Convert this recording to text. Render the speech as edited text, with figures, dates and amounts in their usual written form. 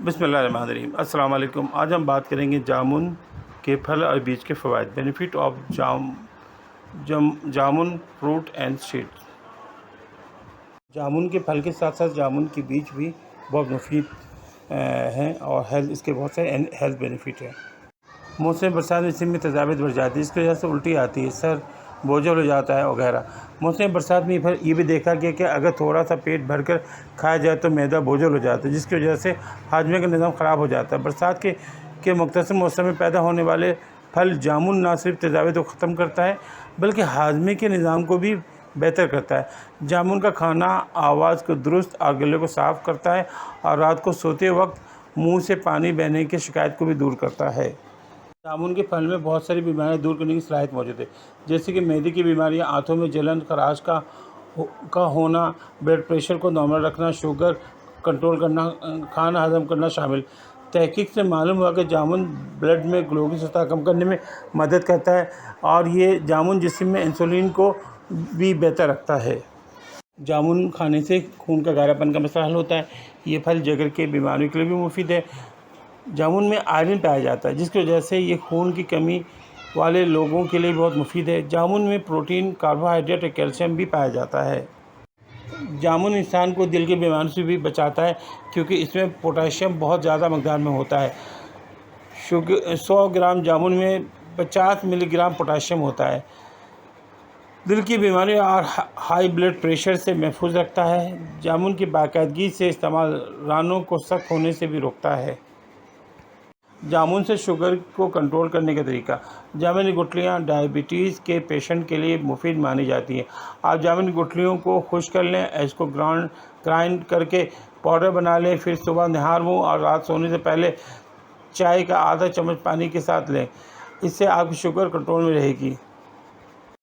بسم اللہ الرحمن الرحیم۔ السلام علیکم۔ آج ہم بات کریں گے جامن کے پھل اور بیج کے فوائد، benefit of jamun fruit and seed. جامن کے پھل کے ساتھ ساتھ جامن کے بیج بھی بہت مفید ہیں اور اس کے بہت سے ہیلتھ بینیفٹ ہیں۔ موسم برسات میں جسم میں تیزابیت بڑھ جاتی ہے، اس کی وجہ سے الٹی آتی ہے، سر بوجھل ہو جاتا ہے وغیرہ۔ موسم برسات میں یہ بھی دیکھا گیا کہ اگر تھوڑا سا پیٹ بھر کر کھایا جائے تو معدہ بوجھل ہو جاتا ہے، جس کی وجہ سے ہاضمے کا نظام خراب ہو جاتا ہے۔ برسات کے مختصر موسم میں پیدا ہونے والے پھل جامن نہ صرف تیزابیت کو ختم کرتا ہے بلکہ ہاضمے کے نظام کو بھی بہتر کرتا ہے۔ جامن کا کھانا آواز کو درست اور گلے کو صاف کرتا ہے اور رات کو سوتے وقت منہ سے پانی بہنے کی شکایت کو بھی دور کرتا ہے۔ جامن کے پھل میں بہت ساری بیماریاں دور کرنے کی صلاحیت موجود ہے، جیسے کہ معدے کی بیماریاں، آنتوں میں جلن، خراش کا ہونا، بلڈ پریشر کو نارمل رکھنا، شوگر کنٹرول کرنا، کھانا ہضم کرنا شامل۔ تحقیق سے معلوم ہوا کہ جامن بلڈ میں گلوکوز کی سطح کم کرنے میں مدد کرتا ہے اور یہ جامن جسم میں انسولین کو بھی بہتر رکھتا ہے۔ جامن کھانے سے خون کا گہرا پن کا مسئلہ حل ہوتا ہے۔ یہ پھل جگر کے بیماریوں کے لیے بھی مفید ہے۔ جامن میں آئرن پایا جاتا ہے، جس کی وجہ سے یہ خون کی کمی والے لوگوں کے لیے بہت مفید ہے۔ جامن میں پروٹین، کاربوہائیڈریٹ اور کیلشیم بھی پایا جاتا ہے۔ جامن انسان کو دل کی بیماریوں سے بھی بچاتا ہے کیونکہ اس میں پوٹاشیم بہت زیادہ مقدار میں ہوتا ہے۔ 100 گرام جامن میں 50 ملی گرام پوٹاشیم ہوتا ہے۔ دل کی بیماریوں اور ہائی بلڈ پریشر سے محفوظ رکھتا ہے۔ جامن کی باقاعدگی سے استعمال رانوں کو سخت ہونے سے بھی روکتا ہے۔ جامن سے شوگر کو کنٹرول کرنے کا طریقہ۔ جامن کی گٹلیاں ڈائبٹیز کے پیشنٹ کے لیے مفید مانی جاتی ہیں۔ آپ جامن کی گٹلیوں کو خشک کر لیں، اس کو گرائنڈ کر کے پاؤڈر بنا لیں، پھر صبح نہار منہ اور رات سونے سے پہلے چائے کا آدھا چمچ پانی کے ساتھ لیں۔ اس سے آپ کی شوگر کنٹرول میں رہے گی۔